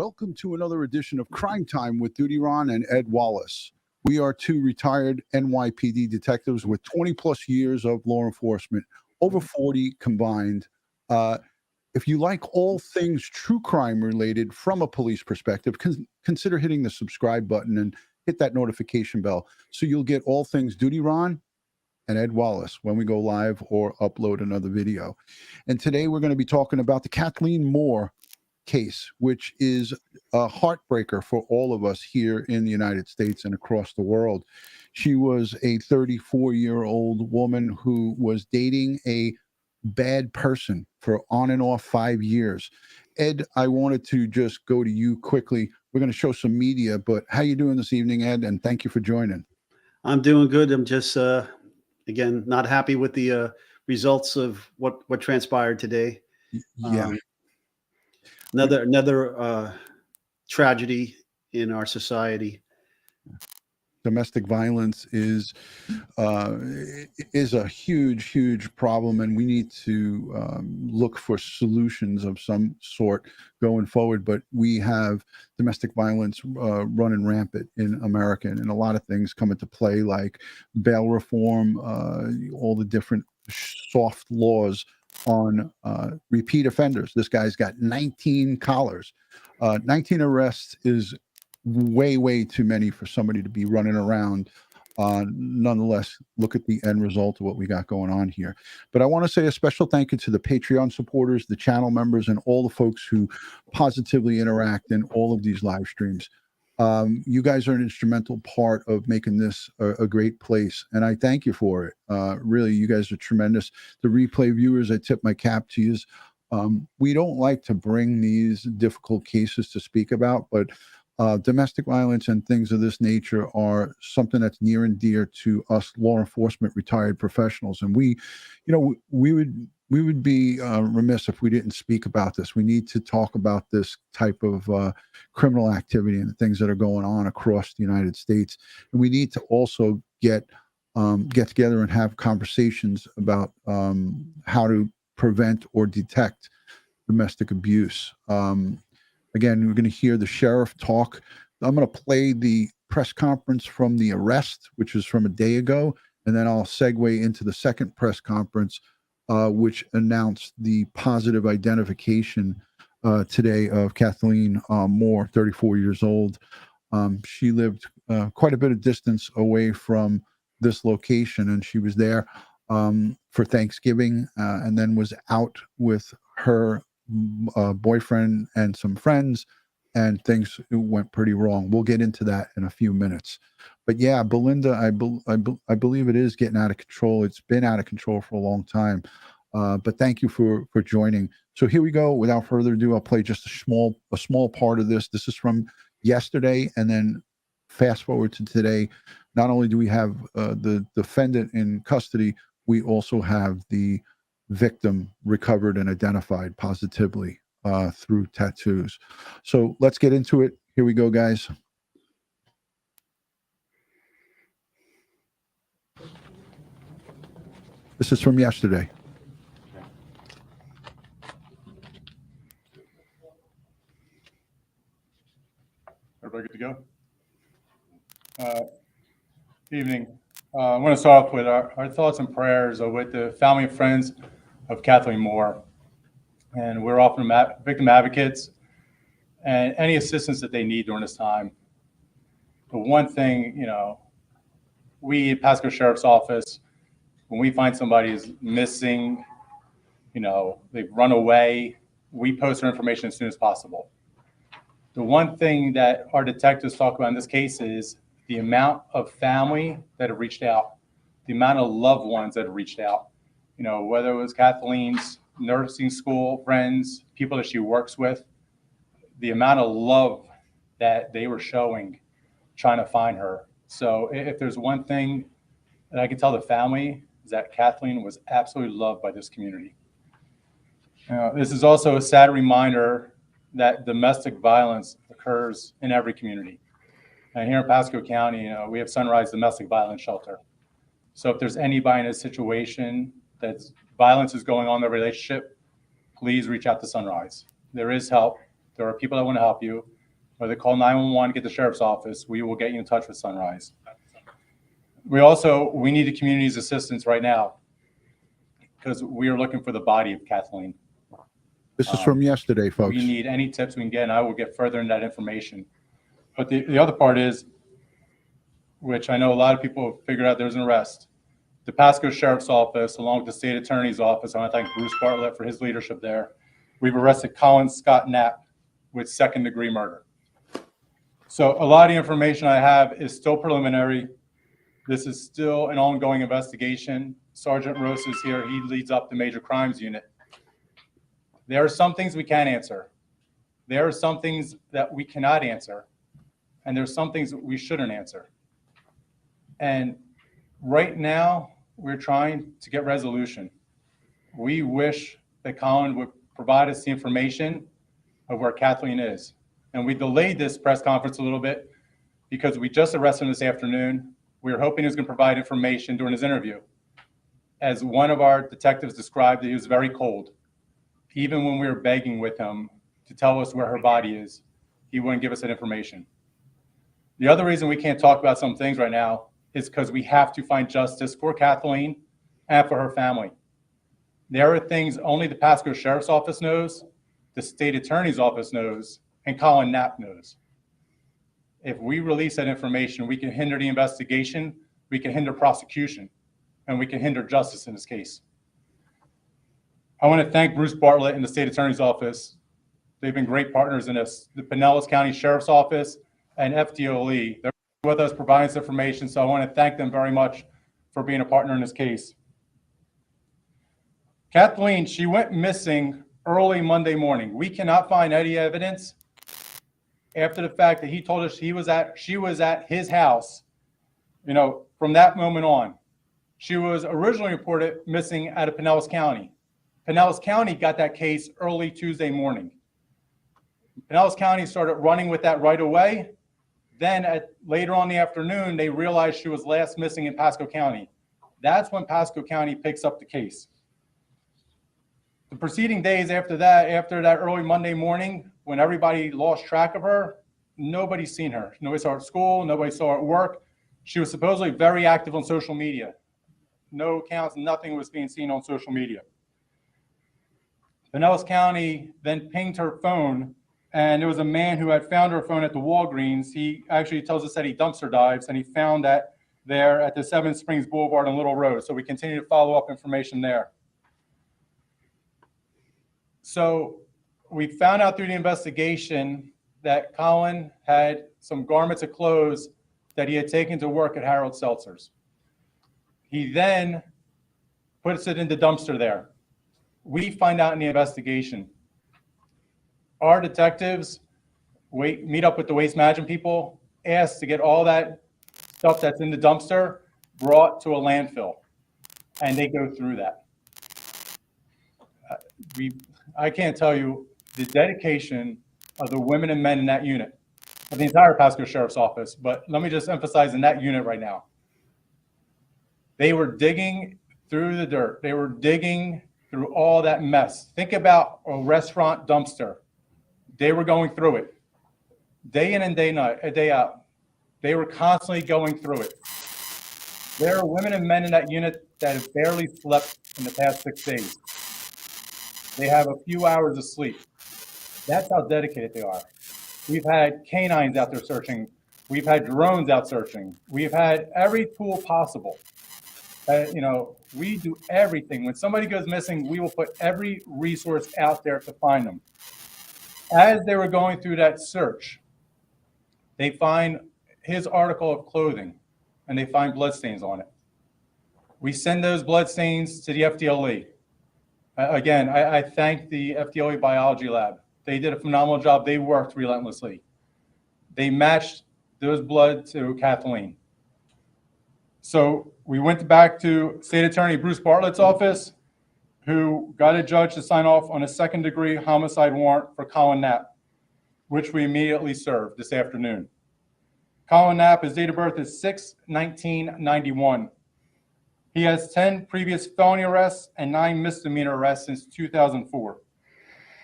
Welcome to another edition of Crime Time with DutyRon and Ed Wallace. We are two retired NYPD detectives with 20 plus years of law enforcement, over 40 combined. If you like all things true crime related from a police perspective, consider hitting the subscribe button and hit that notification bell so you'll get all things DutyRon and Ed Wallace when we go live or upload another video. And today we're going to be talking about the Kathleen Moore case, which is a heartbreaker for all of us here in the United States and across the world. She was a 34-year-old woman who was dating a bad person for on and off 5 years. Ed, I wanted to just go to you quickly. We're going to show some media, but how you doing this evening, Ed? And thank you for joining. I'm doing good. I'm just, again, not happy with the results of what transpired today. Yeah. Another tragedy in our society. Domestic violence is a huge problem, and we need to look for solutions of some sort going forward. But we have domestic violence running rampant in America, and a lot of things come into play, like bail reform, all the different soft laws on repeat offenders. This guy's got 19 collars. 19 arrests is way too many for somebody to be running around. Nonetheless, look at the end result of what we got going on here. But I want to say a special thank you to the Patreon supporters, the channel members, and all the folks who positively interact in all of these live streams. You guys are an instrumental part of making this a great place, and I thank you for it. Really, you guys are tremendous. The replay viewers, I tip my cap to you. We don't like to bring these difficult cases to speak about, but domestic violence and things of this nature are something that's near and dear to us law enforcement retired professionals. And we would be remiss if we didn't speak about this. We need to talk about this type of criminal activity and the things that are going on across the United States. And we need to also get together and have conversations about how to prevent or detect domestic abuse. Again, we're going to hear the sheriff talk. I'm going to play the press conference from the arrest, which was from a day ago, and then I'll segue into the second press conference, which announced the positive identification today of Kathleen Moore, 34 years old. She lived quite a bit of distance away from this location, and she was there for Thanksgiving and then was out with her boyfriend and some friends, and things went pretty wrong. We'll get into that in a few minutes. But yeah, Belinda, I believe it is getting out of control. It's been out of control for a long time. But thank you for joining. So here we go. Without further ado, I'll play just a small part of this. This is from yesterday, and then fast forward to today. Not only do we have the defendant in custody, we also have the victim recovered and identified positively through tattoos. So let's get into it. Here we go, guys. This is from yesterday. Everybody good to go? Evening. I want to start off with our thoughts and prayers with the family and friends of Kathleen Moore. And we're offering victim advocates and any assistance that they need during this time. The one thing, we at Pasco Sheriff's Office, when we find somebody is missing, they've run away, we post their information as soon as possible. The one thing that our detectives talk about in this case is the amount of family that have reached out, the amount of loved ones that have reached out, whether it was Kathleen's nursing school friends, people that she works with, the amount of love that they were showing trying to find her. So if there's one thing that I can tell the family is that Kathleen was absolutely loved by this community. This is also a sad reminder that domestic violence occurs in every community. And here in Pasco County, we have Sunrise Domestic Violence Shelter. So if there's anybody in a situation that violence is going on in their relationship, please reach out to Sunrise. There is help. there are people that want to help you, whether call 911, get the sheriff's office, we will get you in touch with Sunrise. We need the community's assistance right now because we are looking for the body of Kathleen. This is from yesterday, folks. We need any tips we can get, and I will get further into that information. But the other part is, which I know a lot of people have figured out there's an arrest. The Pasco Sheriff's Office, along with the State Attorney's Office, I want to thank Bruce Bartlett for his leadership there. We've arrested Colin Scott Knapp with second-degree murder. So a lot of the information I have is still preliminary. This is still an ongoing investigation. Sergeant Rose is here. He leads up the major crimes unit. There are some things we can answer. There are some things that we cannot answer. And there's some things that we shouldn't answer. And right now, we're trying to get resolution. We wish that Colin would provide us the information of where Kathleen is. And we delayed this press conference a little bit because we just arrested him this afternoon. We were hoping he was going to provide information during his interview. As one of our detectives described, he was very cold. Even when we were begging with him to tell us where her body is, he wouldn't give us that information. The other reason we can't talk about some things right now is because we have to find justice for Kathleen and for her family. There are things only the Pasco Sheriff's Office knows, the State Attorney's Office knows, and Colin Knapp knows. If we release that information, we can hinder the investigation, we can hinder prosecution, and we can hinder justice in this case. I want to thank Bruce Bartlett and the State Attorney's Office. They've been great partners in this. The Pinellas County Sheriff's Office and FDOE, they're with us providing this information, so I want to thank them very much for being a partner in this case. Kathleen, she went missing early Monday morning. We cannot find any evidence after the fact that he told us she was at his house, from that moment on. She was originally reported missing out of Pinellas County. Pinellas County got that case early Tuesday morning. Pinellas County started running with that right away. Then later on in the afternoon, they realized she was last missing in Pasco County. That's when Pasco County picks up the case. The preceding days after that early Monday morning, when everybody lost track of her, nobody's seen her. Nobody saw her at school, nobody saw her at work. She was supposedly very active on social media. No accounts, nothing was being seen on social media. Pinellas County then pinged her phone, and there was a man who had found her phone at the Walgreens. He actually tells us that he dumpster dives, and he found that there at the Seven Springs Boulevard and Little Road. So we continue to follow up information there. So we found out through the investigation that Colin had some garments of clothes that he had taken to work at Harold Seltzer's. He then puts it in the dumpster there. We find out in the investigation. Our detectives meet up with the waste management people, ask to get all that stuff that's in the dumpster brought to a landfill, and they go through that. I can't tell you the dedication of the women and men in that unit, of the entire Pasco Sheriff's Office, but let me just emphasize in that unit right now. They were digging through the dirt. They were digging through all that mess. Think about a restaurant dumpster. They were going through it day in and day out. They were constantly going through it. There are women and men in that unit that have barely slept in the past 6 days. They have a few hours of sleep. That's how dedicated they are. We've had canines out there searching. We've had drones out searching. We've had every tool possible. We do everything. When somebody goes missing, we will put every resource out there to find them. As they were going through that search, they find his article of clothing, and they find bloodstains on it. We send those bloodstains to the FDLE. Again, I thank the FDLE biology lab. They did a phenomenal job. They worked relentlessly. They matched those blood to Kathleen. So we went back to State Attorney Bruce Bartlett's office, who got a judge to sign off on a second-degree homicide warrant for Colin Knapp, which we immediately served this afternoon. Colin Knapp, his date of birth is 6/1991. He has 10 previous felony arrests and 9 misdemeanor arrests since 2004.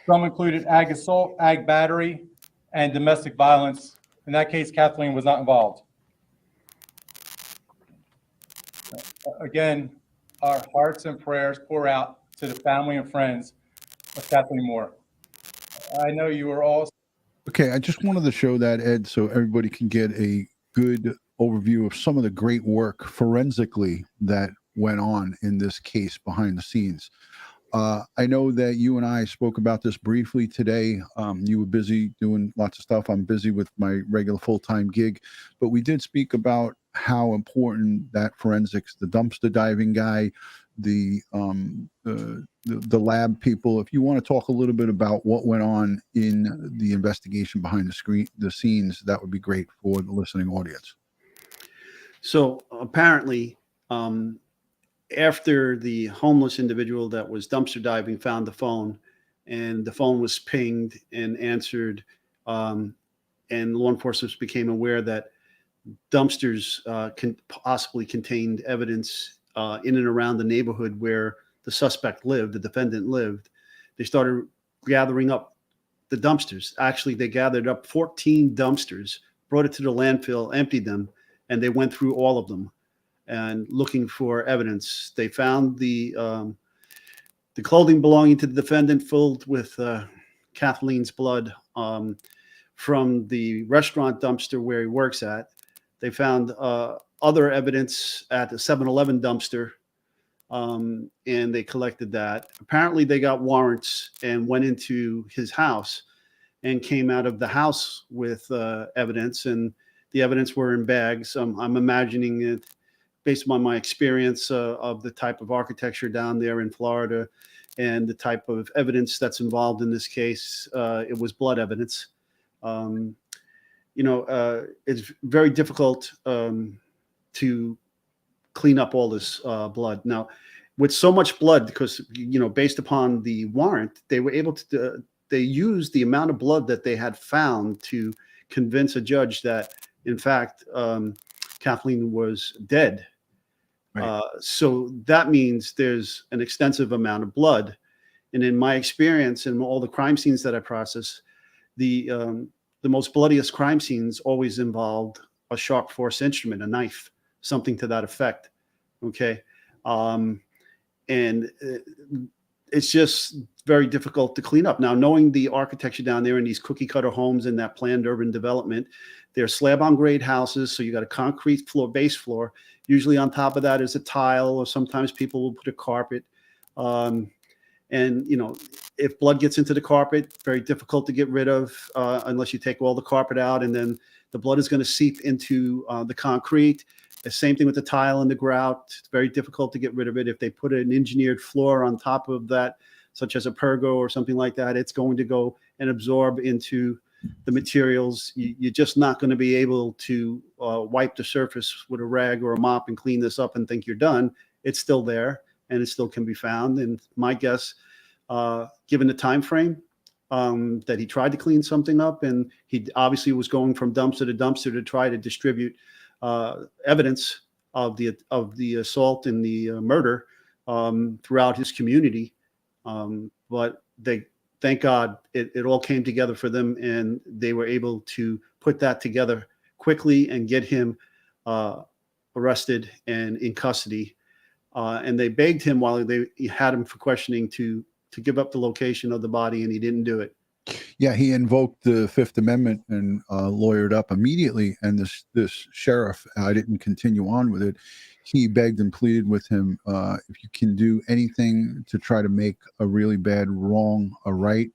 Some included ag assault, ag battery, and domestic violence. In that case, Kathleen was not involved. Again, our hearts and prayers pour out to the family and friends of Kathleen Moore. I know you are all. Okay, I just wanted to show that, Ed, so everybody can get a good overview of some of the great work forensically that went on in this case behind the scenes. I know that you and I spoke about this briefly today. You were busy doing lots of stuff. I'm busy with my regular full-time gig, but we did speak about how important that forensics, the dumpster diving guy, the lab people. If you want to talk a little bit about what went on in the investigation behind the scenes, that would be great for the listening audience. So apparently, after the homeless individual that was dumpster diving found the phone, and the phone was pinged and answered, and law enforcement became aware that dumpsters possibly contained evidence in and around the neighborhood where the suspect lived, the defendant lived. They started gathering up the dumpsters. Actually, they gathered up 14 dumpsters, brought it to the landfill, emptied them, and they went through all of them and looking for evidence. They found the clothing belonging to the defendant filled with Kathleen's blood from the restaurant dumpster where he works at. They found other evidence at the 7-Eleven dumpster, and they collected that. Apparently, they got warrants and went into his house and came out of the house with evidence, and the evidence were in bags. I'm imagining it based on my experience of the type of architecture down there in Florida and the type of evidence that's involved in this case. It was blood evidence. It's very difficult to clean up all this blood. Now, with so much blood, because, based upon the warrant, they were able to, they used the amount of blood that they had found to convince a judge that, in fact, Kathleen was dead. Right. So that means there's an extensive amount of blood. And in my experience and all the crime scenes that I process, the most bloodiest crime scenes always involved a sharp force instrument, a knife, something to that effect. Okay. And it's just very difficult to clean up. Now, knowing the architecture down there in these cookie cutter homes in that planned urban development, they're slab on grade houses. So you got a concrete floor, base floor. Usually on top of that is a tile, or sometimes people will put a carpet. And, if blood gets into the carpet, very difficult to get rid of unless you take all the carpet out, and then the blood is going to seep into the concrete. The same thing with the tile and the grout. It's very difficult to get rid of it. If they put an engineered floor on top of that, such as a pergo or something like that, it's going to go and absorb into the materials. You're just not going to be able to wipe the surface with a rag or a mop and clean this up and think you're done. It's still there, and it still can be found. And my guess, given the time frame that he tried to clean something up, and he obviously was going from dumpster to dumpster to try to distribute evidence of the assault and the murder throughout his community. But thank God it all came together for them, and they were able to put that together quickly and get him arrested and in custody. And they begged him while they had him for questioning to give up the location of the body, and he didn't do it. Yeah, he invoked the Fifth Amendment and lawyered up immediately. And this sheriff, I didn't continue on with it. He begged and pleaded with him, if you can do anything to try to make a really bad wrong a right,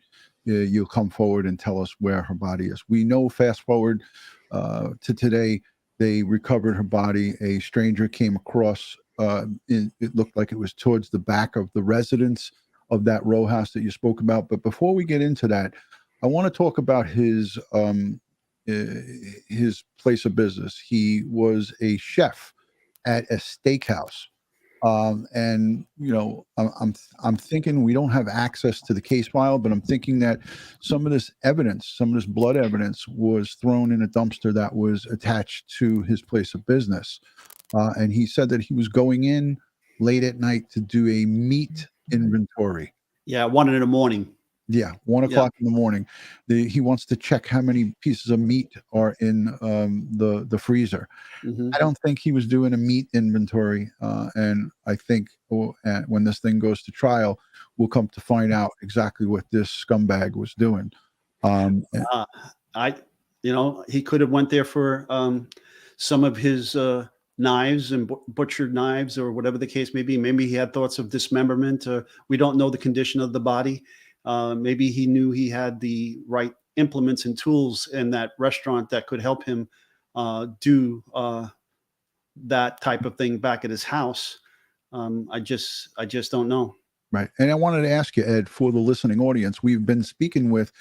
you'll come forward and tell us where her body is. We know, fast forward to today, they recovered her body. A stranger came across. It looked like it was towards the back of the residence of that row house that you spoke about. But before we get into that, I want to talk about his place of business. He was a chef at a steakhouse. And I'm thinking, we don't have access to the case file, but I'm thinking that some of this evidence, some of this blood evidence, was thrown in a dumpster that was attached to his place of business. And he said that he was going in late at night to do a meat inventory. Yeah, 1 in the morning. Yeah, 1 o'clock in the morning. He wants to check how many pieces of meat are in the freezer. Mhm. I don't think he was doing a meat inventory, and I think when this thing goes to trial, we'll come to find out exactly what this scumbag was doing. And- Uh, I, he could have went there for some of his knives and butchered knives or whatever the case may be. Maybe he had thoughts of dismemberment. We don't know the condition of the body. Maybe he knew he had the right implements and tools in that restaurant that could help him do that type of thing back at his house. I just don't know. Right. And I wanted to ask you, Ed, for the listening audience, we've been speaking with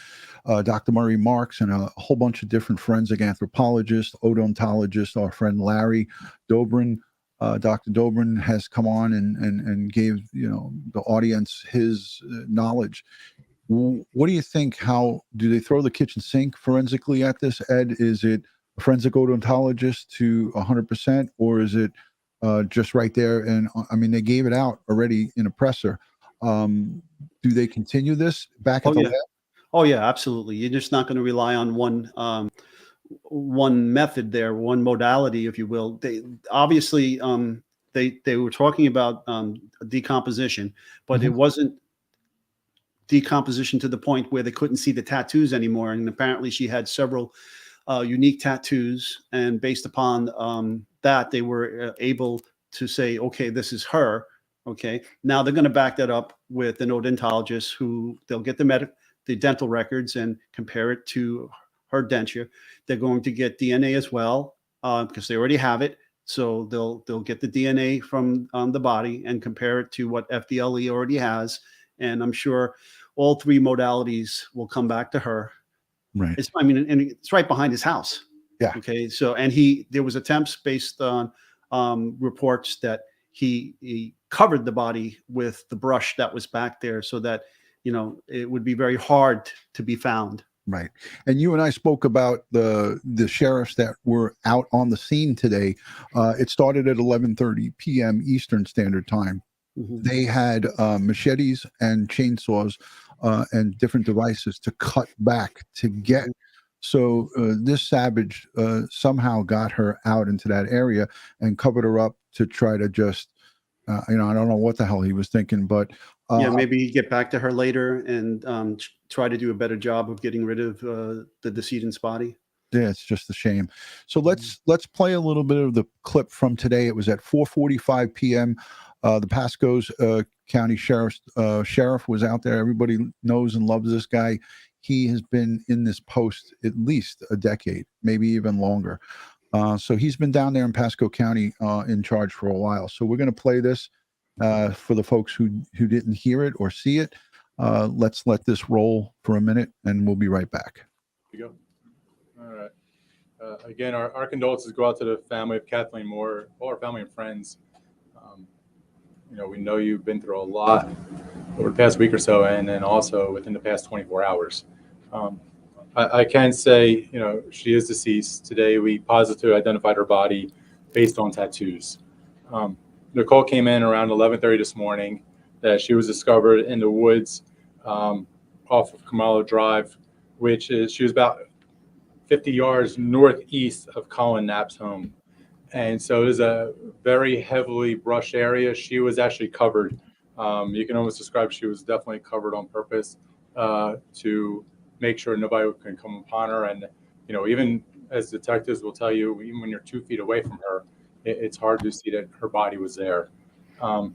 Dr. Murray Marks and a whole bunch of different forensic anthropologists, odontologists. Our friend Larry Dobrin, Dr. Dobrin has come on and gave, the audience his knowledge. What do you think? How do they throw the kitchen sink forensically at this, Ed? Is it a forensic odontologist to 100%, or is it just right there? And I mean, they gave it out already in a presser. Do they continue this back at Oh the yeah. lab? Oh yeah, absolutely. You're just not going to rely on one method there, one modality, if you will. They obviously they were talking about decomposition, but it Mhm. wasn't decomposition to the point where they couldn't see the tattoos anymore. And apparently, she had several unique tattoos, and based upon that, they were able to say, okay, this is her. Okay, now they're going to back that up with an odontologist who they'll get the dental records and compare it to her denture. They're going to get DNA as well because they already have it. So they'll get the DNA from the body and compare it to what FDLE already has. And I'm sure all three modalities will come back to her. Right. And it's right behind his house. Yeah. Okay. So, and there was attempts based on reports that he covered the body with the brush that was back there so that, it would be very hard to be found. Right. And you and I spoke about the sheriffs that were out on the scene today. It started at 11:30 p.m. Eastern Standard Time. Mhm. They had machetes and chainsaws and different devices to cut back to get. Mhm. So this savage somehow got her out into that area and covered her up to try to just, I don't know what the hell he was thinking, but Yeah, maybe get back to her later and try to do a better job of getting rid of the decedent's body. yeah, it's just a shame. So Mhm. let's play a little bit of the clip from today. It was at 4:45 p.m. The Pasco's County Sheriff was out there. Everybody knows and loves this guy. He has been in this post at least a decade, maybe even longer. So he's been down there in Pasco County in charge for a while. So we're going to play this for the folks who didn't hear it or see it. Let's let this roll for a minute, and we'll be right back. Here you go. All right. Again, our condolences go out to the family of Kathleen Moore, all our family and friends. We know you've been through a lot over the past week or so, and then also within the past 24 hours. I can say, she is deceased. Today, we positively identified her body based on tattoos. Nicole came in around 11:30 this morning that she was discovered in the woods off of Kamalo Drive, she was about 50 yards northeast of Colin Knapp's home. And so it was a very heavily brushed area. She was actually covered. You can almost describe she was definitely covered on purpose to make sure nobody can come upon her. And, even as detectives will tell you, even when you're 2 feet away from her, it's hard to see that her body was there. And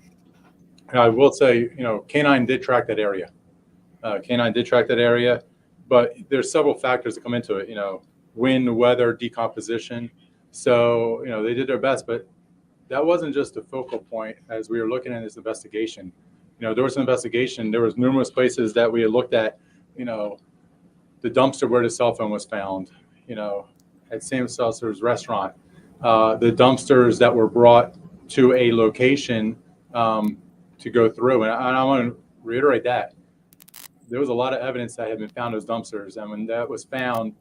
I will say, K9 did track that area. But there's several factors that come into it, wind, weather, decomposition. So, they did their best, but that wasn't just a focal point as we were looking at this investigation. There was an investigation. There was numerous places that we had looked at, the dumpster where the cell phone was found, at Sam Seltzer's restaurant, the dumpsters that were brought to a location to go through. And I want to reiterate that. There was a lot of evidence that had been found as dumpsters. And when that was found,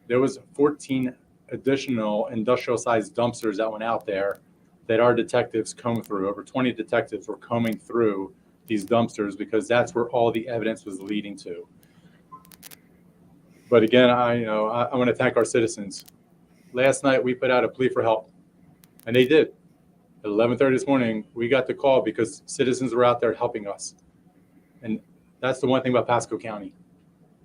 there was 14 additional industrial-sized dumpsters that went out there that our detectives combed through. Over 20 detectives were combing through these dumpsters because that's where all the evidence was leading to. But again, I want to thank our citizens. Last night we put out a plea for help, and they did. At 11:30 this morning, we got the call because citizens were out there helping us. And that's the one thing about Pasco County.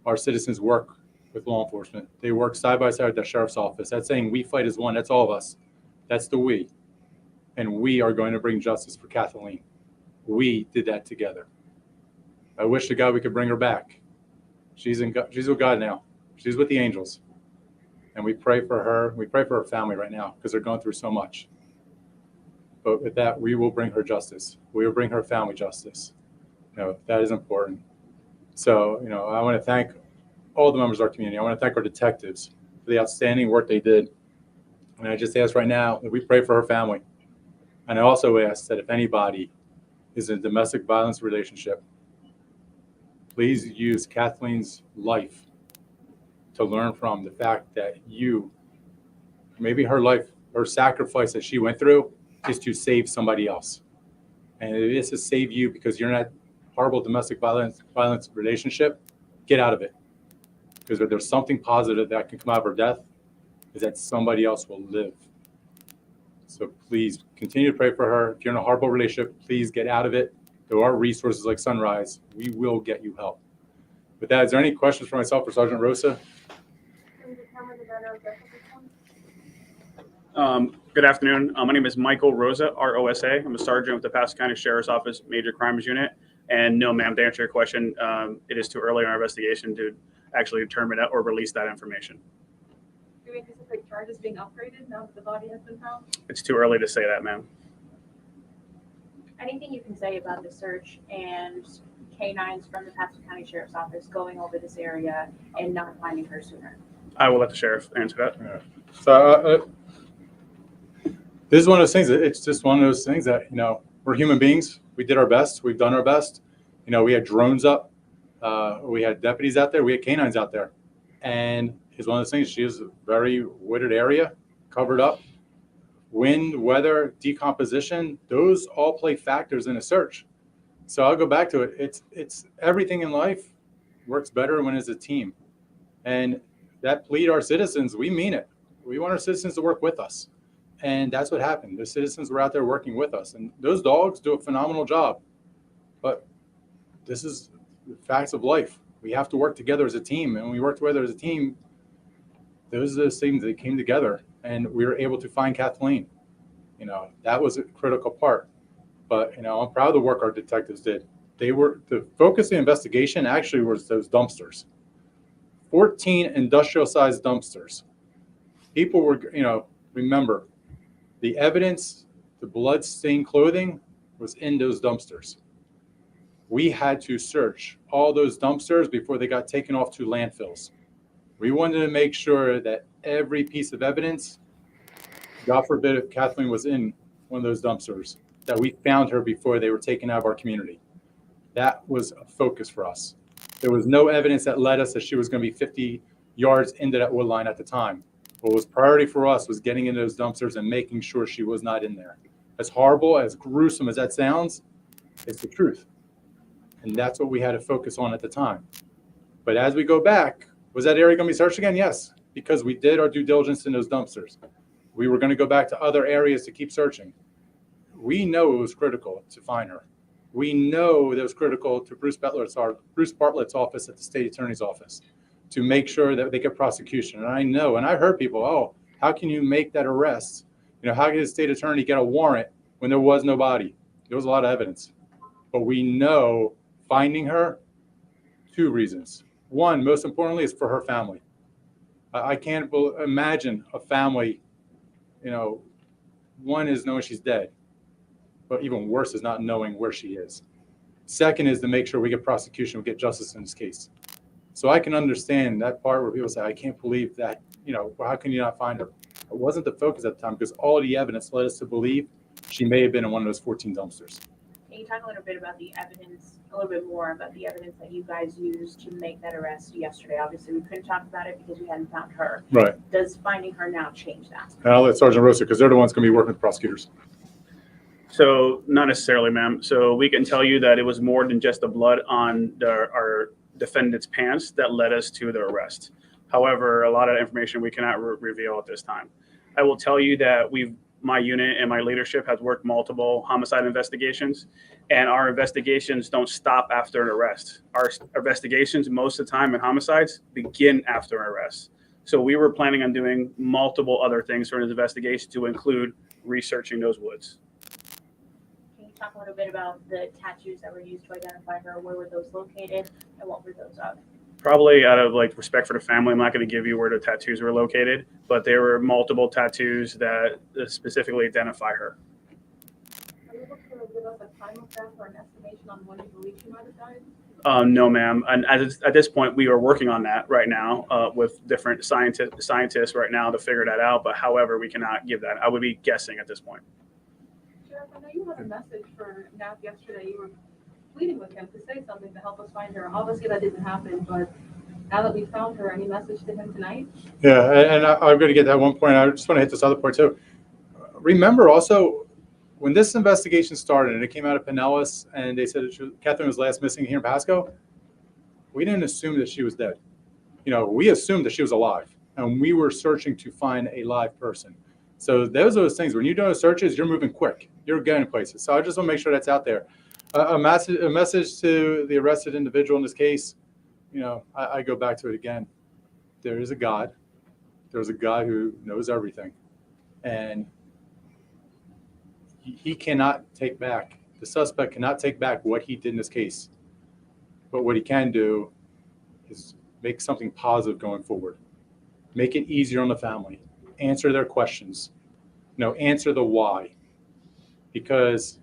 Our citizens work with law enforcement. They work side by side with the sheriff's office. That's saying we fight as one. That's all of us. That's the we. And we are going to bring justice for Kathleen. We did that together. I wish to God we could bring her back. She's with God now. She's with the angels. And we pray for her. We pray for her family right now because they're going through so much. But with that, we will bring her justice. We will bring her family justice. That is important. So, I want to thank all the members of our community. I want to thank our detectives for the outstanding work they did. And I just ask right now that we pray for her family. And I also ask that if anybody is in a domestic violence relationship, please use Kathleen's life to learn from the fact that maybe her life, her sacrifice that she went through is to save somebody else. And it is to save you because you're in that horrible domestic violence relationship. Get out of it. Because if there's something positive that can come out of her death, is that somebody else will live. So please continue to pray for her. If you're in a horrible relationship, please get out of it. There are resources like Sunrise. We will get you help. With that, is there any questions for myself or Sergeant Rosa? Good afternoon. My name is Michael Rosa, ROSA. I'm a sergeant with the Pasco County Sheriff's Office Major Crimes Unit. And no, ma'am, to answer your question, it is too early in our investigation to actually determine or release that information. Do we anticipate charges being upgraded now that the body has been found? It's too early to say that, ma'am. Anything you can say about the search and canines from the Pasco County Sheriff's Office going over this area and not finding her sooner? I will let the sheriff answer that. Yeah. So this is one of those things. It's just one of those things that, we're human beings. We did our best. We've done our best. We had drones up. We had deputies out there. We had canines out there. And it's one of those things. She is a very wooded area, covered up. Wind, weather, decomposition, those all play factors in a search. So I'll go back to it. It's everything in life works better when it's a team. And that plea to our citizens, we mean it. We want our citizens to work with us. And that's what happened. The citizens were out there working with us. And those dogs do a phenomenal job. But this is the facts of life. We have to work together as a team. And when we work together as a team, those are those things that came together. And we were able to find Kathleen. That was a critical part. But, I'm proud of the work our detectives did. The focus of the investigation actually was those dumpsters. 14 industrial-sized dumpsters. People were, remember, the evidence, the blood-stained clothing was in those dumpsters. We had to search all those dumpsters before they got taken off to landfills. We wanted to make sure that every piece of evidence, God forbid if Kathleen was in one of those dumpsters, that we found her before they were taken out of our community. That was a focus for us. There was no evidence that led us that she was going to be 50 yards into that wood line at the time. What was priority for us was getting into those dumpsters and making sure she was not in there. As horrible, as gruesome as that sounds, it's the truth. And that's what we had to focus on at the time. But as we go back, was that area going to be searched again? Yes, because we did our due diligence in those dumpsters. We were going to go back to other areas to keep searching. We know it was critical to find her. We know it was critical to Bruce Bartlett's office at the state attorney's office to make sure that they get prosecution. And I know, and I heard people, how can you make that arrest? How can the state attorney get a warrant when there was no body? There was a lot of evidence. But we know finding her, 2 reasons. One, most importantly, is for her family. I can't imagine a family, one is knowing she's dead, but even worse is not knowing where she is. Second is to make sure we get prosecution, we get justice in this case. So I can understand that part where people say, I can't believe that, how can you not find her? It wasn't the focus at the time because all the evidence led us to believe she may have been in one of those 14 dumpsters. Can you talk a little bit about the evidence, a little bit more about the evidence that you guys used to make that arrest yesterday? Obviously, we couldn't talk about it because we hadn't found her. Right. Does finding her now change that? And I'll let Sergeant Rosa, because they're the ones going to be working with prosecutors. So not necessarily, ma'am. So we can tell you that it was more than just the blood on our defendant's pants that led us to the arrest. However, a lot of information we cannot reveal at this time. I will tell you that my unit and my leadership has worked multiple homicide investigations, and our investigations don't stop after an arrest. Our investigations, most of the time in homicides, begin after an arrest. So we were planning on doing multiple other things for this investigation, to include researching those woods. Can you talk a little bit about the tattoos that were used to identify her? Where were those located and what were those of? Probably out of like respect for the family, I'm not going to give you where the tattoos were located, but there were multiple tattoos that specifically identify her. Are you able to give us a time of death or an estimation on when you believe she might have died? No, ma'am. And at this point, we are working on that right now with different scientists right now to figure that out. But however, we cannot give that. I would be guessing at this point. Sheriff, I know you had a message for Nap yesterday. You were pleading with him to say something to help us find her. Obviously, that didn't happen, but now that we found her, any message to him tonight? Yeah, and I'm going to get that one point. I just want to hit this other point too. Remember also, when this investigation started and it came out of Pinellas and they said Kathleen was last missing here in Pasco, we didn't assume that she was dead. We assumed that she was alive, and we were searching to find a live person. So those are those things. When you're doing searches, you're moving quick. You're going places. So I just want to make sure that's out there. A message to the arrested individual in this case. I go back to it again. There is a God. There's a God who knows everything, and he cannot take back. The suspect cannot take back what he did in this case. But what he can do is make something positive going forward. Make it easier on the family. Answer their questions. Answer the why. Because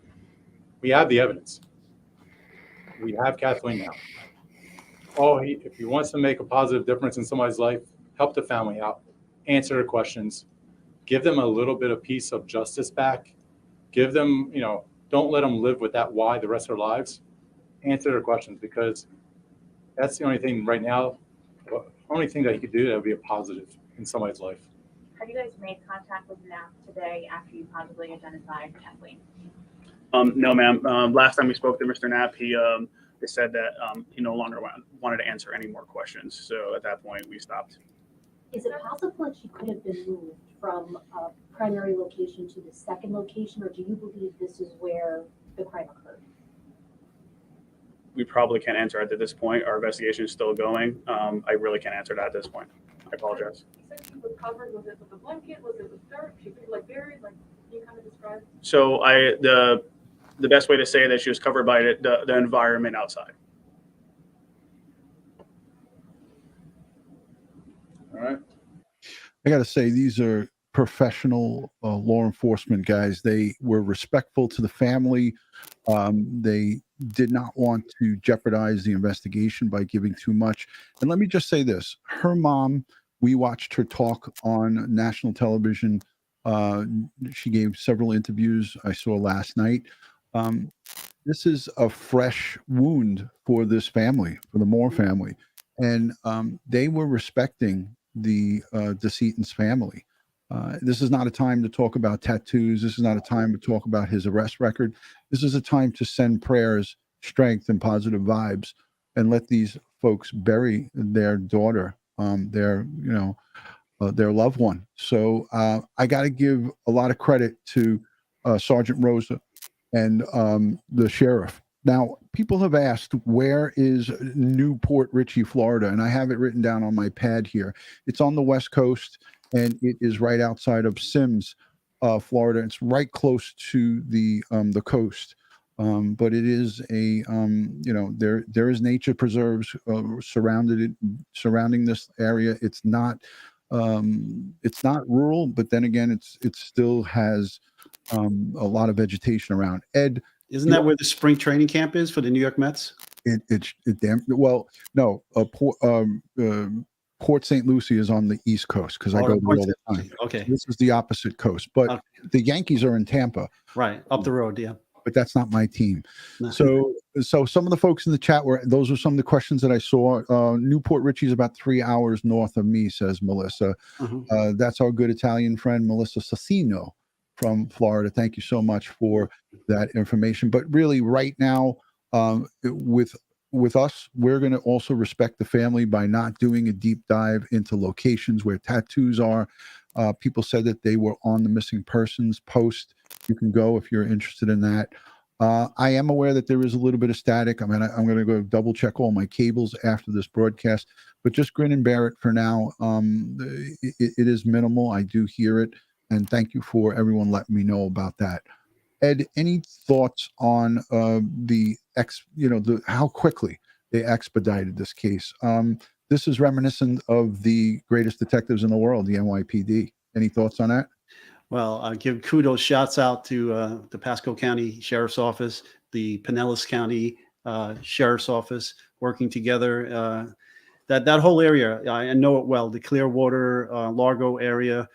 we have the evidence. We have Kathleen now. If he wants to make a positive difference in somebody's life, help the family out. Answer their questions. Give them a little bit of piece of justice back. Give them, don't let them live with that why the rest of their lives. Answer their questions, because that's the only thing right now, the only thing that you could do that would be a positive in somebody's life. Have you guys made contact with NAP today after you positively identified Kathleen? No, ma'am. Last time we spoke to Mr. Knapp, he said that he no longer wanted to answer any more questions. So at that point, we stopped. Is it possible that she could have been moved from a primary location to the second location, or do you believe this is where the crime occurred? We probably can't answer at this point. Our investigation is still going. I really can't answer that at this point. I apologize. You said she was covered. Was it with a blanket? Was it with dirt? She was buried? Can you kind of describe? So the best way to say that she was covered by the environment outside. All right. I got to say, these are professional law enforcement guys. They were respectful to the family. They did not want to jeopardize the investigation by giving too much. And let me just say this. Her mom, we watched her talk on national television. She gave several interviews I saw last night. This is a fresh wound for this family, for the Moore family. And they were respecting the decedent's family. This is not a time to talk about tattoos. This is not a time to talk about his arrest record. This is a time to send prayers, strength, and positive vibes, and let these folks bury their daughter, their loved one. So I got to give a lot of credit to Sergeant Rosa and the sheriff. Now, people have asked, where is Newport Richey, Florida? And I have it written down on my pad here. It's on the West Coast, and it is right outside of Sims, Florida. It's right close to the coast. But it is there is nature preserves surrounding this area. It's not rural, but then again, it still has a lot of vegetation around. Ed, Isn't that where the spring training camp is for the New York Mets? Port St. Lucie is on the East Coast because I go there all the time. Okay. This is the opposite coast, but the Yankees are in Tampa. Right. Up the road. Yeah. But that's not my team. No. So some of the folks in the chat those are some of the questions that I saw. Newport Richey is about 3 hours north of me, says Melissa. That's our good Italian friend, Melissa Sassino from Florida. Thank you so much for that information. But really right now, with with us, we're going to also respect the family by not doing a deep dive into locations where tattoos are. People said that they were on the missing persons post. You can go if you're interested in that. I am aware that there is a little bit of static. I mean, I'm going to go double check all my cables after this broadcast, but just grin and bear it for now. It is minimal. I do hear it. And thank you for everyone letting me know about that. Ed, any thoughts on how quickly they expedited this case? This is reminiscent of the greatest detectives in the world, the NYPD. Any thoughts on that? Well, I give kudos, shouts out to the Pasco County Sheriff's Office, the Pinellas County Sheriff's Office, working together. That whole area, I know it well. The Clearwater, Largo area,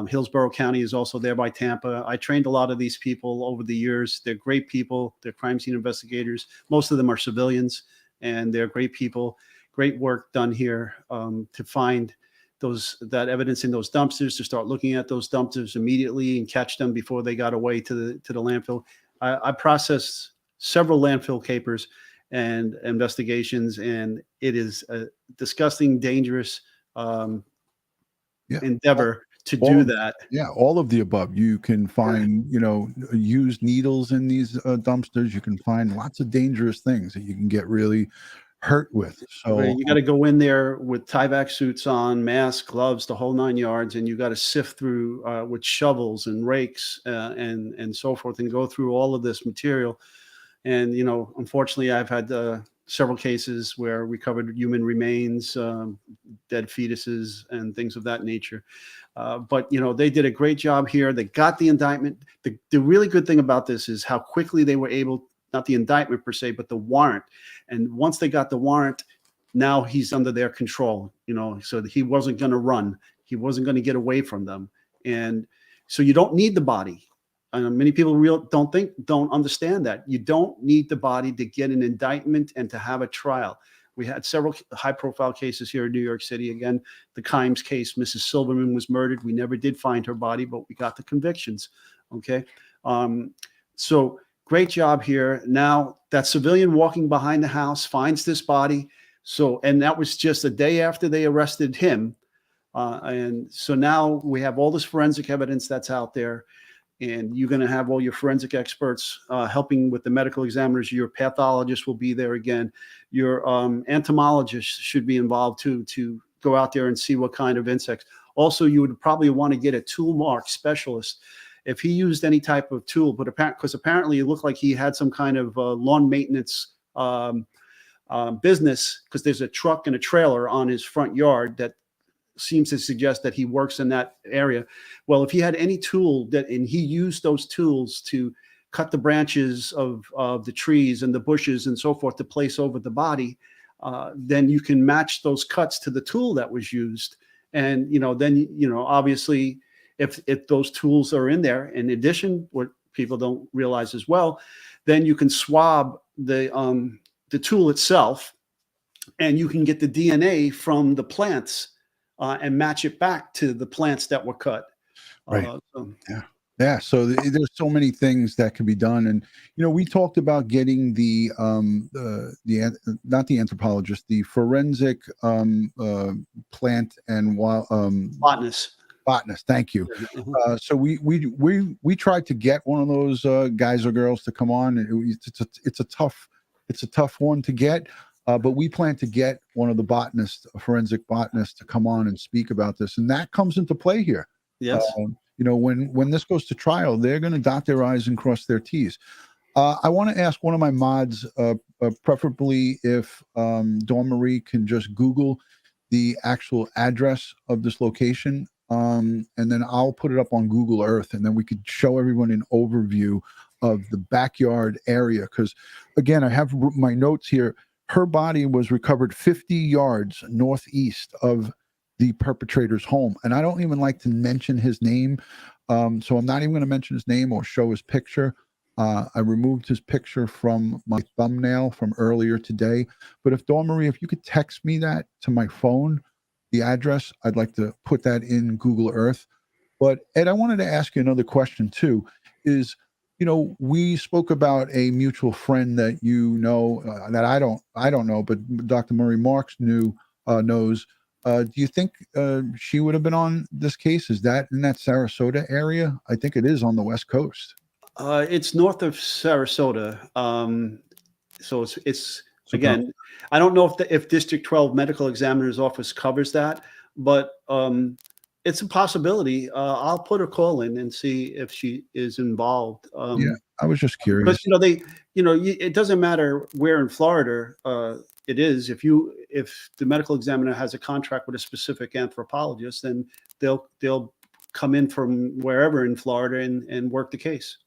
Hillsborough County is also there by Tampa. I trained a lot of these people over the years. They're great people. They're crime scene investigators. Most of them are civilians, and they're great people. Great work done here to find that evidence in those dumpsters, to start looking at those dumpsters immediately and catch them before they got away to the landfill. I processed several landfill capers and investigations, and it is a disgusting, dangerous endeavor to do that. Yeah, all of the above. You can find, used needles in these dumpsters. You can find lots of dangerous things that you can get really hurt with. So you got to go in there with Tyvek suits on, mask, gloves, the whole 9 yards, and you got to sift through with shovels and rakes and so forth, and go through all of this material. And unfortunately, I've had several cases where we covered human remains, dead fetuses, and things of that nature. But they did a great job here. They got the indictment. The really good thing about this is how quickly they were able, not the indictment per se, but the warrant. And once they got the warrant, now he's under their control, so that he wasn't going to run. He wasn't going to get away from them. And so you don't need the body. Many people don't understand that. You don't need the body to get an indictment and to have a trial. We had several high-profile cases here in New York City. Again, the Kimes case, Mrs. Silverman was murdered. We never did find her body, but we got the convictions. Okay, so great job here. Now that civilian walking behind the house finds this body. And that was just a day after they arrested him. And so now we have all this forensic evidence that's out there. And you're going to have all your forensic experts helping with the medical examiners. Your pathologist will be there again. Your entomologist should be involved too, to go out there and see what kind of insects. Also, you would probably want to get a tool mark specialist if he used any type of tool, but because apparently it looked like he had some kind of lawn maintenance business, because there's a truck and a trailer on his front yard that seems to suggest that he works in that area. Well, if he had any tool and he used those tools to cut the branches of the trees and the bushes and so forth to place over the body, then you can match those cuts to the tool that was used. And, then, obviously if those tools are in there, in addition, what people don't realize as well, then you can swab the tool itself, and you can get the DNA from the plants and match it back to the plants that were cut. Right. Yeah. So there's so many things that can be done. And, we talked about getting the not the anthropologist, the forensic plant and botanist. Thank you. So we tried to get one of those guys or girls to come on. It's a tough one to get. But we plan to get one of the forensic botanists to come on and speak about this. And that comes into play here. Yes. When this goes to trial, they're going to dot their I's and cross their T's. I want to ask one of my mods, preferably if Dawn Marie can just Google the actual address of this location. And then I'll put it up on Google Earth, and then we could show everyone an overview of the backyard area. Because, again, I have my notes here. Her body was recovered 50 yards northeast of the perpetrator's home. And I don't even like to mention his name. So I'm not even going to mention his name or show his picture. I removed his picture from my thumbnail from earlier today. But if Dawn Marie, if you could text me that to my phone, the address, I'd like to put that in Google Earth. But Ed, I wanted to ask you another question too, is we spoke about a mutual friend that that I don't know, but Dr. Murray Marks knows. Do you think she would have been on this case? Is that in that Sarasota area? I think it is on the West Coast. It's north of Sarasota. So it's So again, I don't know if District 12 Medical Examiner's Office covers that, but it's a possibility. I'll put a call in and see if she is involved. yeah, I was just curious. Because it doesn't matter where in Florida it is. If the medical examiner has a contract with a specific anthropologist, then they'll come in from wherever in Florida and work the case.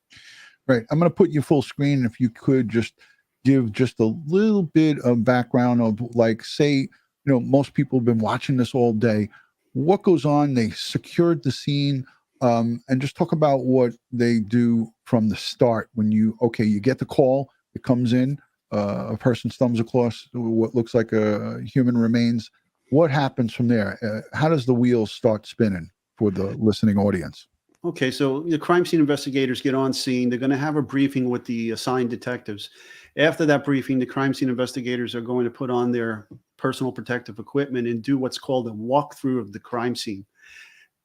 Right. I'm going to put you full screen. If you could just give just a little bit of background of, like, say, most people have been watching this all day. What goes on? They secured the scene, and just talk about what they do from the start. When you get the call, it comes in, a person stumbles across what looks like a human remains. What happens from there? How does the wheels start spinning for the listening audience? Okay, so the crime scene investigators get on scene. They're going to have a briefing with the assigned detectives. After that briefing, the crime scene investigators are going to put on their personal protective equipment and do what's called a walkthrough of the crime scene.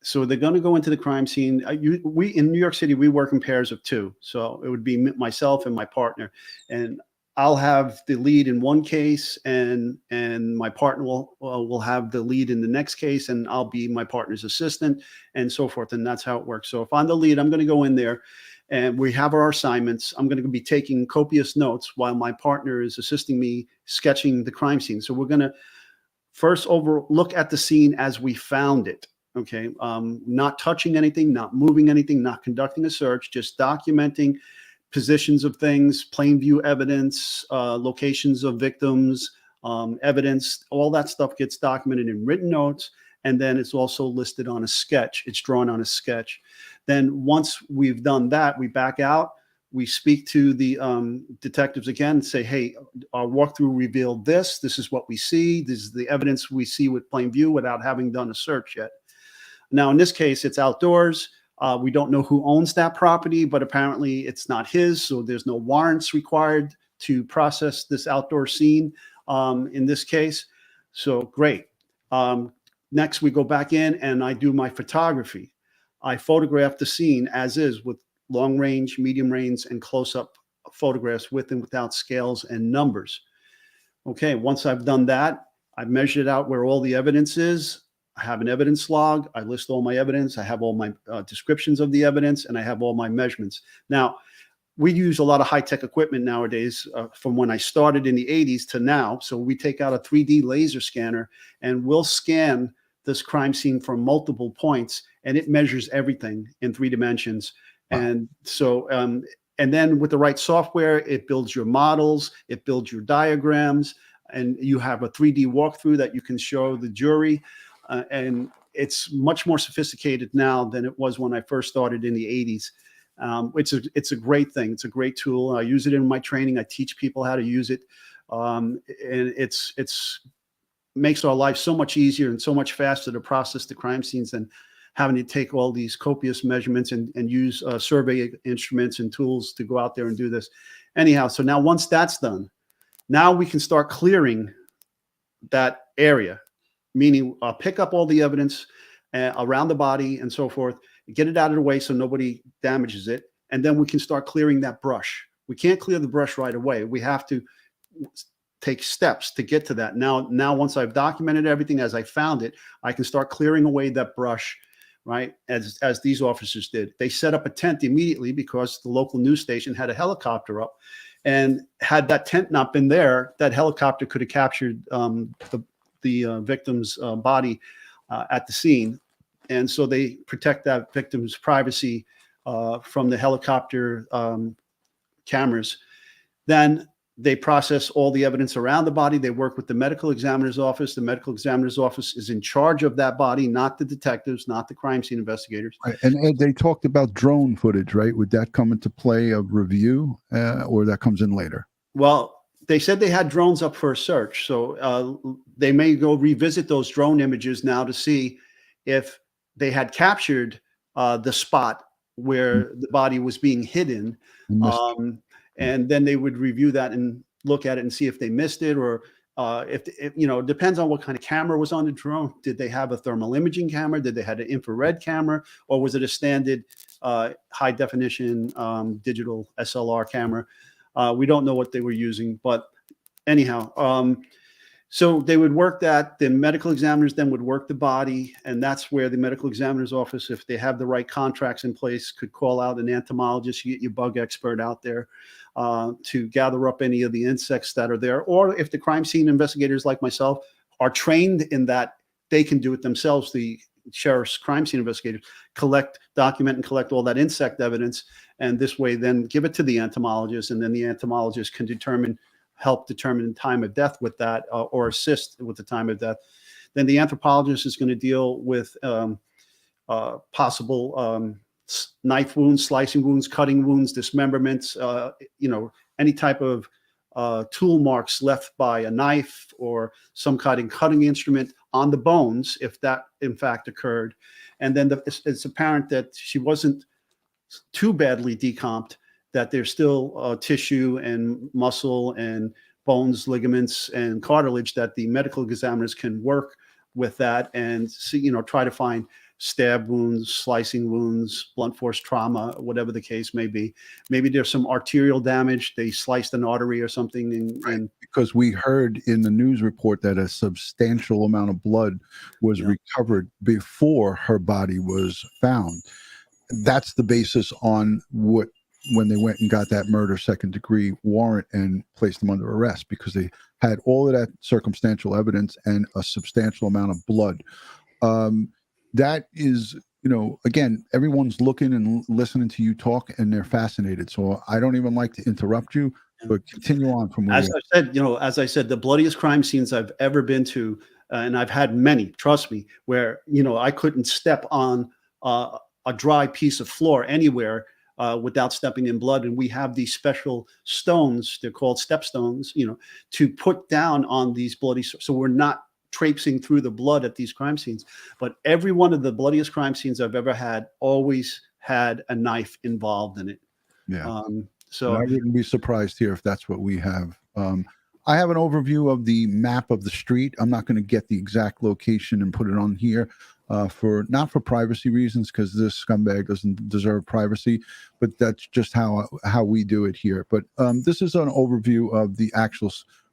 So they're going to go into the crime scene. We in New York City, we work in pairs of two. So it would be myself and my partner, and I'll have the lead in one case, and my partner will have the lead in the next case, and I'll be my partner's assistant, and so forth. And that's how it works. So if I'm the lead, I'm going to go in there, and we have our assignments. I'm going to be taking copious notes while my partner is assisting me sketching the crime scene. So we're going to first look at the scene as we found it. Okay, not touching anything, not moving anything, not conducting a search, just documenting positions of things, plain view evidence, locations of victims, evidence. All that stuff gets documented in written notes, and then it's also listed on a sketch. It's drawn on a sketch. Then once we've done that, we back out. We speak to the detectives again and say, hey, our walkthrough revealed this. This is what we see. This is the evidence we see with plain view without having done a search yet. Now, in this case, it's outdoors. We don't know who owns that property, but apparently it's not his. So there's no warrants required to process this outdoor scene in this case. So great. Next, we go back in and I do my photography. I photograph the scene as is with long range, medium range, and close-up photographs with and without scales and numbers. Okay, once I've done that, I've measured out where all the evidence is. I have an evidence log. I list all my evidence. I have all my descriptions of the evidence, and I have all my measurements. Now, we use a lot of high-tech equipment nowadays from when I started in the 80s to now. So we take out a 3D laser scanner, and we'll scan this crime scene from multiple points, and it measures everything in 3 dimensions. Wow. And so, and then with the right software, it builds your models, it builds your diagrams, and you have a 3D walkthrough that you can show the jury. And it's much more sophisticated now than it was when I first started in the 80s. It's a great thing. It's a great tool. I use it in my training. I teach people how to use it. And it's makes our life so much easier and so much faster to process the crime scenes than having to take all these copious measurements and use survey instruments and tools to go out there and do this. Anyhow, so now once that's done, now we can start clearing that area. Meaning pick up all the evidence around the body and so forth, get it out of the way so nobody damages it, and then we can start clearing that brush. We can't clear the brush right away. We have to take steps to get to that. Now once I've documented everything as I found it, I can start clearing away that brush, right, as these officers did. They set up a tent immediately because the local news station had a helicopter up, and had that tent not been there, that helicopter could have captured the victim's body at the scene. And so they protect that victim's privacy from the helicopter cameras. Then they process all the evidence around the body. They work with the medical examiner's office. The medical examiner's office is in charge of that body, not the detectives, not the crime scene investigators. Right. And Ed, they talked about drone footage, right? Would that come into play of review or that comes in later? Well, they said they had drones up for a search. So they may go revisit those drone images now to see if they had captured the spot where the body was being hidden. Missed. And then they would review that and look at it and see if they missed it, or if you know, it depends on what kind of camera was on the drone. Did they have a thermal imaging camera? Did they have an infrared camera? Or was it a standard high definition digital SLR camera? We don't know what they were using, but anyhow, so they would work that. The medical examiners then would work the body, and that's where the medical examiner's office, if they have the right contracts in place, could call out an entomologist. You get your bug expert out there to gather up any of the insects that are there. Or if the crime scene investigators like myself are trained in that, they can do it themselves. The sheriff's crime scene investigators document and collect all that insect evidence, and this way then give it to the entomologist, and then the entomologist can help determine time of death with that, or assist with the time of death. Then the anthropologist is going to deal with possible knife wounds, slicing wounds, cutting wounds, dismemberments, you know, any type of tool marks left by a knife or some kind of cutting instrument on the bones, if that in fact occurred. And then it's apparent that she wasn't too badly decomped, that there's still tissue and muscle and bones, ligaments, and cartilage that the medical examiners can work with that and see, you know, try to find stab wounds, slicing wounds, blunt force trauma, whatever the case may be. Maybe there's some arterial damage. They sliced an artery or something. And because we heard in the news report that a substantial amount of blood was recovered before her body was found. That's the basis on when they went and got that murder second degree warrant and placed them under arrest, because they had all of that circumstantial evidence and a substantial amount of blood. That is, you know, again, everyone's looking and listening to you talk and they're fascinated. So I don't even like to interrupt you, but continue on from where as I said, the bloodiest crime scenes I've ever been to, and I've had many, trust me, where, you know, I couldn't step on a dry piece of floor anywhere without stepping in blood. And we have these special stones, they're called step stones, you know, to put down on these bloody, so we're not traipsing through the blood at these crime scenes. But every one of the bloodiest crime scenes I've ever had always had a knife involved in it. Yeah. So I wouldn't be surprised here if that's what we have. I have an overview of the map of the street. I'm not going to get the exact location and put it on here not for privacy reasons, because this scumbag doesn't deserve privacy, but that's just how we do it here. But this is an overview of the actual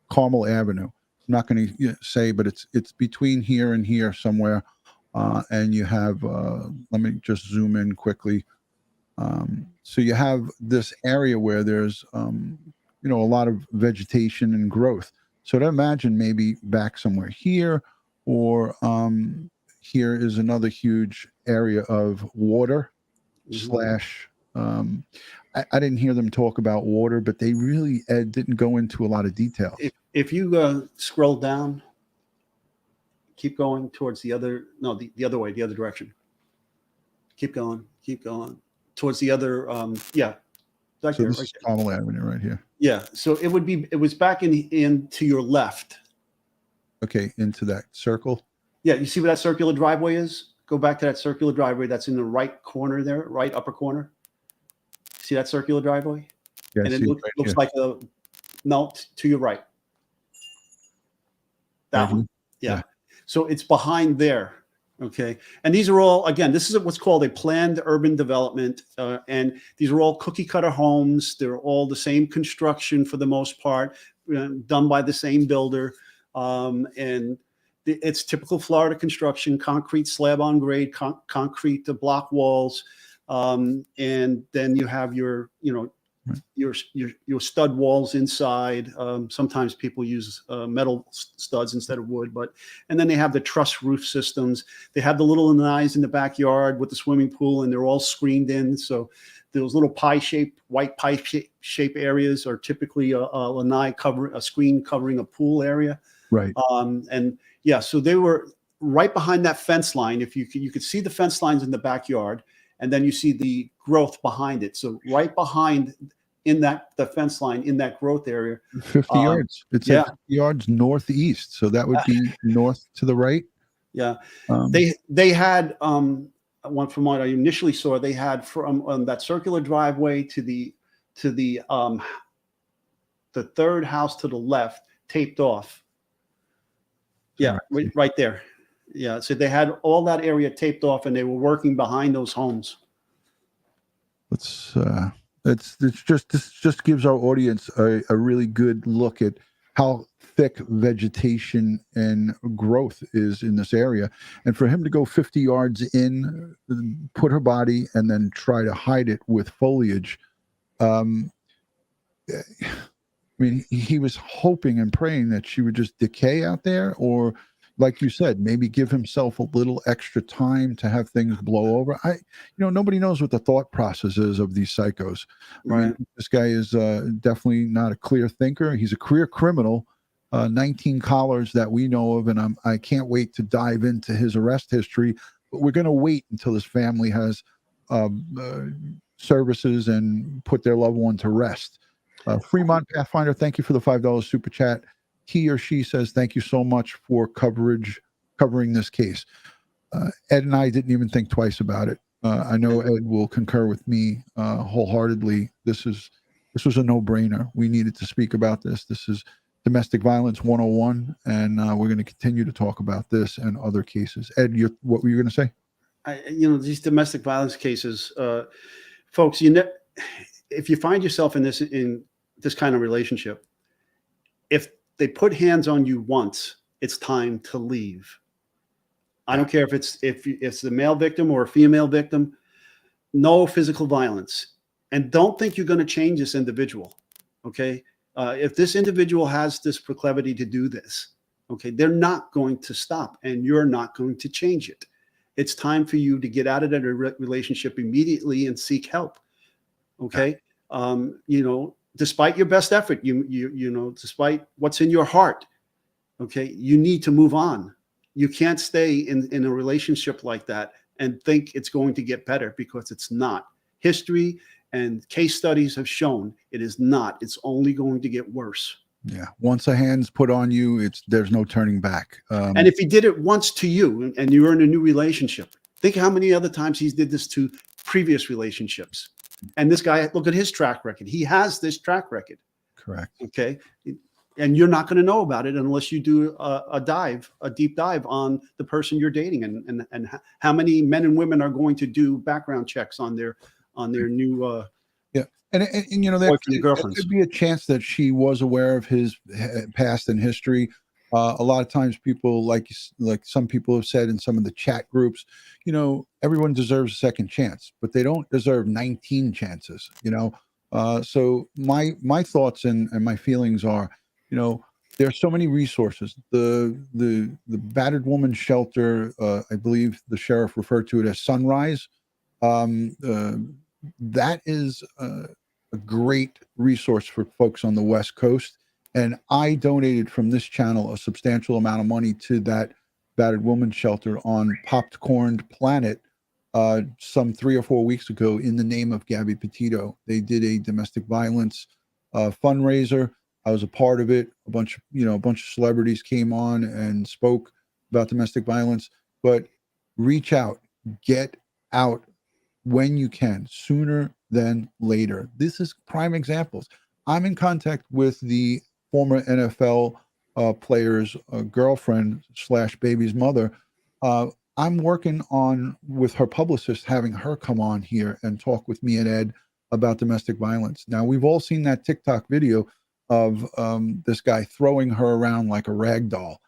Carmel Avenue. I'm not going to say, but it's between here and here somewhere. And you have, let me just zoom in quickly. So you have this area where there's, you know, a lot of vegetation and growth. So to imagine maybe back somewhere here, or here is another huge area of water slash, I didn't hear them talk about water, but they really, Ed, didn't go into a lot of detail. If you scroll down, keep going towards the other direction. Keep going towards the other. Yeah, right So there, this is Carmel Avenue right here. Yeah, so it was back in to your left. Okay, into that circle. Yeah, you see where that circular driveway is? Go back to that circular driveway that's in the right corner there, right upper corner. See that circular driveway? Yeah, And I it see looks right like to your right. That one. Yeah. So it's behind there. Okay. And these are all, again, this is what's called a planned urban development. And these are all cookie cutter homes. They're all the same construction for the most part, done by the same builder. And it's typical Florida construction, concrete slab on grade, concrete block walls. And then you have your, you know, your stud walls inside. Sometimes people use metal studs instead of wood, and then they have the truss roof systems. They have the little lanais in the backyard with the swimming pool, and they're all screened in. So those little white pie shape areas are typically a lanai a screen covering a pool area. Right. And yeah, so they were right behind that fence line. If you could see the fence lines in the backyard, and then you see the growth behind it. So right behind the fence line in that growth area. 50 yards. It's 50 yards northeast. So that would be north to the right. Yeah. They had from what I initially saw, they had from that circular driveway to the third house to the left taped off. Yeah, right there. Yeah, so they had all that area taped off, and they were working behind those homes. It's this just gives our audience a really good look at how thick vegetation and growth is in this area. And for him to go 50 yards in, put her body, and then try to hide it with foliage. I mean, he was hoping and praying that she would just decay out there, or like you said, maybe give himself a little extra time to have things blow over. Nobody knows what the thought process is of these psychos. Right. I mean, this guy is definitely not a clear thinker. He's a career criminal, 19 collars that we know of, and I can't wait to dive into his arrest history. But we're going to wait until his family has services and put their loved one to rest. Fremont Pathfinder, thank you for the $5 super chat. He or she says, thank you so much for covering this case. Ed and I didn't even think twice about it. I know Ed will concur with me wholeheartedly. This was a no-brainer. We needed to speak about this. This is Domestic Violence 101, and we're going to continue to talk about this and other cases. Ed, what were you going to say? These domestic violence cases, folks, if you find yourself in this kind of relationship, if they put hands on you once, it's time to leave. I don't care if it's the male victim or a female victim. No physical violence, and don't think you're going to change this individual. Okay, if this individual has this proclivity to do this, okay, they're not going to stop, and you're not going to change it. It's time for you to get out of that relationship immediately and seek help. Okay, despite your best effort, despite what's in your heart, okay, you need to move on. You can't stay in a relationship like that and think it's going to get better, because it's not. History and case studies have shown it is not. It's only going to get worse. Yeah. Once a hand's put on you, there's no turning back. And if he did it once to you and you're in a new relationship, think how many other times he's did this to previous relationships. And this guy, look at his track record. He has this track record. Correct. Okay. And you're not going to know about it unless you do a deep dive on the person you're dating, and how many men and women are going to do background checks on their new and there girlfriends. could be a chance that she was aware of his past and history. A lot of times people, like some people have said in some of the chat groups, everyone deserves a second chance, but they don't deserve 19 chances, so my thoughts and my feelings are, there's so many resources. The battered woman shelter, I believe the sheriff referred to it as Sunrise. That is a great resource for folks on the West Coast. And I donated from this channel a substantial amount of money to that battered woman shelter on Popcorn Planet some 3 or 4 weeks ago in the name of Gabby Petito. They did a domestic violence fundraiser. I was a part of it. A bunch of celebrities came on and spoke about domestic violence. But reach out, get out when you can, sooner than later. This is prime examples. I'm in contact with the former NFL player's girlfriend / baby's mother. I'm working with her publicist, having her come on here and talk with me and Ed about domestic violence. Now, we've all seen that TikTok video of this guy throwing her around like a rag doll.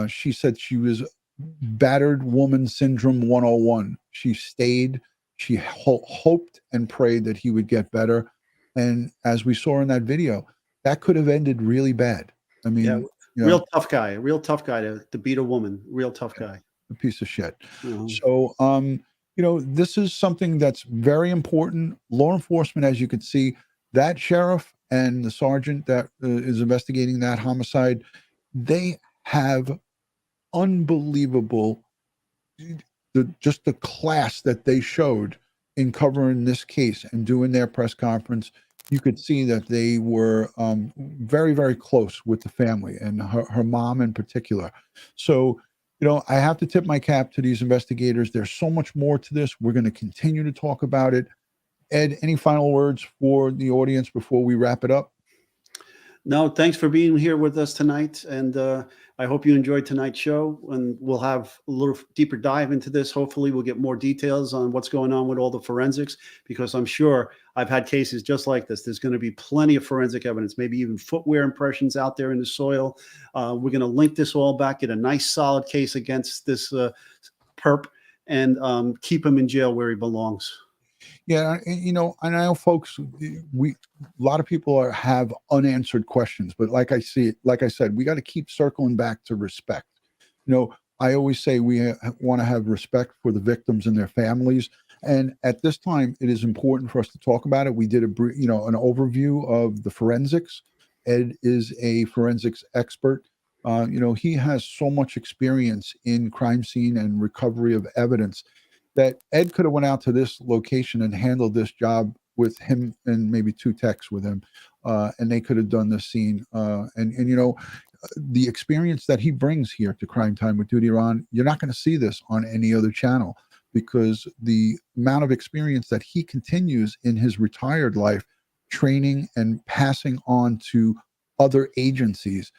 She said she was battered woman syndrome 101. She stayed. She hoped and prayed that he would get better. And as we saw in that video, that could have ended really bad. I mean, real tough guy to beat a woman. Real tough guy. A piece of shit. Mm-hmm. So, this is something that's very important. Law enforcement, as you can see, that sheriff and the sergeant that is investigating that homicide, they have unbelievable, just the class that they showed in covering this case and doing their press conference. You could see that they were very, very close with the family and her mom in particular. So, you know, I have to tip my cap to these investigators. There's so much more to this. We're going to continue to talk about it. Ed, any final words for the audience before we wrap it up? No, thanks for being here with us tonight. And I hope you enjoyed tonight's show. And we'll have a little deeper dive into this. Hopefully, we'll get more details on what's going on with all the forensics, because I'm sure I've had cases just like this. There's going to be plenty of forensic evidence, maybe even footwear impressions out there in the soil. We're going to link this all back, get a nice solid case against this perp, and keep him in jail where he belongs. Yeah, you know, and I know folks, a lot of people have unanswered questions, but like I said, we got to keep circling back to respect. You know, I always say we want to have respect for the victims and their families. And at this time, it is important for us to talk about it. We did an overview of the forensics. Ed is a forensics expert. You know, he has so much experience in crime scene and recovery of evidence that Ed could have went out to this location and handled this job with him and maybe 2 techs with him, and they could have done this scene. And you know, the experience that he brings here to Crime Time with DutyRon, you're not going to see this on any other channel, because the amount of experience that he continues in his retired life, training and passing on to other agencies,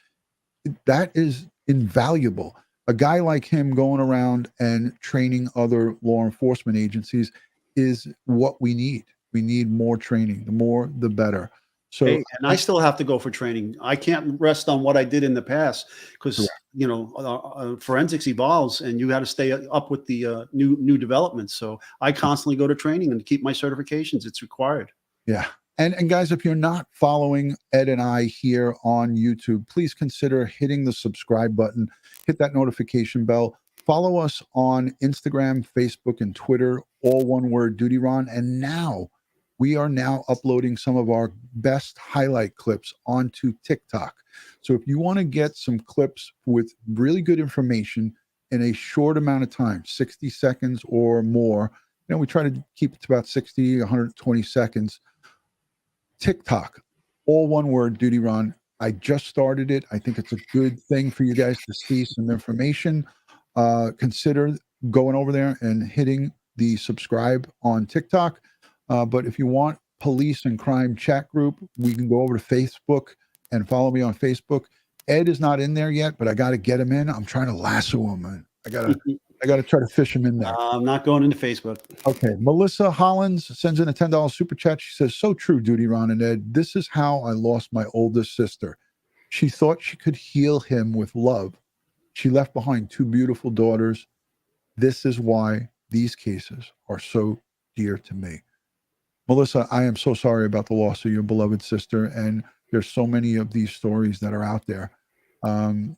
that is invaluable. A guy like him going around and training other law enforcement agencies is what we need. We need more training. The more, the better. So, Hey, and I still have to go for training. I can't rest on what I did in the past, because you know, forensics evolves, and you got to stay up with the new developments. So I constantly go to training and keep my certifications. It's required. yeah. And guys, if you're not following Ed and I here on YouTube, please consider hitting the subscribe button, hit that notification bell, follow us on Instagram, Facebook, and Twitter, all one word, DutyRon. And now we are now uploading some of our best highlight clips onto TikTok. So if you want to get some clips with really good information in a short amount of time, 60 seconds or more, you know, we try to keep it to about 60, 120 seconds. TikTok, all one word, DutyRon. I just started it. I think it's a good thing for you guys to see some information. Consider going over there and hitting the subscribe on TikTok. But if you want police and crime chat group, we can go over to Facebook and follow me on Facebook. Ed is not in there yet, but I got to get him in. I'm trying to lasso him, man. I got to try to fish him in there. I'm not going into Facebook. Okay. Melissa Hollins sends in a $10 super chat. She says, so true, DutyRon and Ed. This is how I lost my oldest sister. She thought she could heal him with love. She left behind 2 beautiful daughters. This is why these cases are so dear to me. Melissa, I am so sorry about the loss of your beloved sister. And there's so many of these stories that are out there.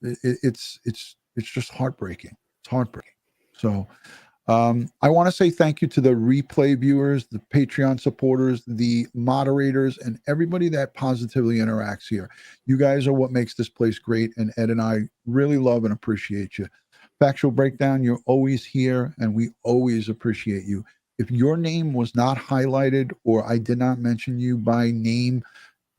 It's just heartbreaking. It's heartbreaking. So I want to say thank you to the replay viewers, the Patreon supporters, the moderators, and everybody that positively interacts here. You guys are what makes this place great, and Ed and I really love and appreciate you. Factual Breakdown, you're always here, and we always appreciate you. If your name was not highlighted or I did not mention you by name,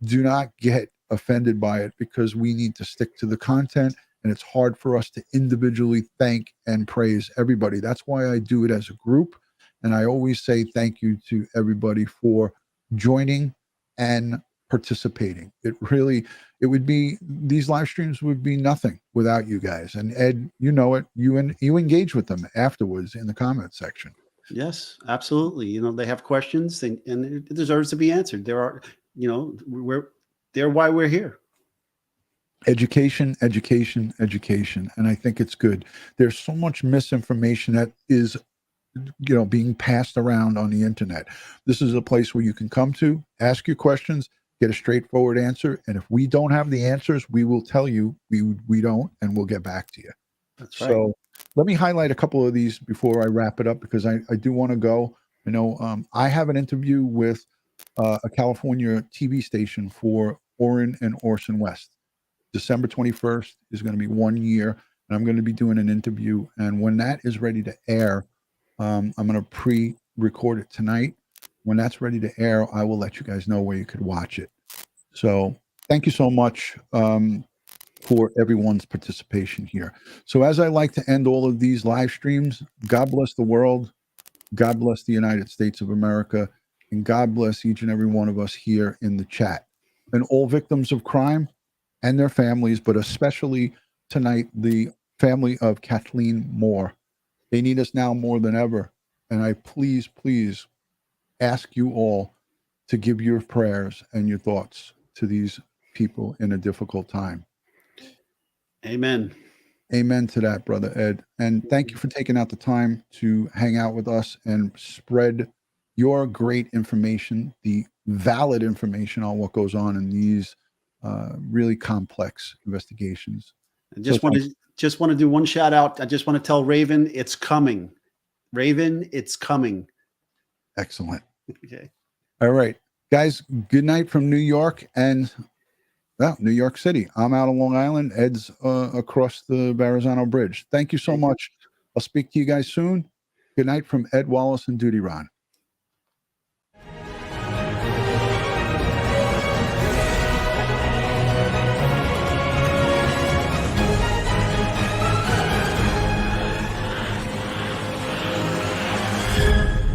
do not get offended by it, because we need to stick to the content. And it's hard for us to individually thank and praise everybody. That's why I do it as a group. And I always say thank you to everybody for joining and participating. It would be, these live streams would be nothing without you guys. And Ed, you know it, you engage with them afterwards in the comment section. Yes, absolutely. You know, they have questions, and it deserves to be answered. There are, you know, they're why we're here. Education, education, education. And I think it's good. There's so much misinformation that is, you know, being passed around on the internet. This is a place where you can come to, ask your questions, get a straightforward answer. And if we don't have the answers, we will tell you we don't, and we'll get back to you. That's right. So let me highlight a couple of these before I wrap it up, because I do want to go. You know, I have an interview with a California TV station for Orrin and Orson West. December 21st is going to be 1 year, and I'm going to be doing an interview. And when that is ready to air, I'm going to pre-record it tonight. When that's ready to air, I will let you guys know where you could watch it. So thank you so much. for everyone's participation here. So as I like to end all of these live streams, God bless the world. God bless the United States of America. And God bless each and every one of us here in the chat. And all victims of crime and their families, but especially tonight, the family of Kathleen Moore. They need us now more than ever. And I please ask you all to give your prayers and your thoughts to these people in a difficult time. Amen. Amen to that, Brother Ed. And thank you for taking out the time to hang out with us and spread your great information, the valid information on what goes on in these really complex investigations. I just want to do one shout out. I just want to tell Raven, it's coming. Raven, it's coming. Excellent. Okay. All right, guys, good night from New York and New York City. I'm out on Long Island. Ed's across the Verrazano Bridge. Thank you so much. I'll speak to you guys soon. Good night from Ed Wallace and DutyRon.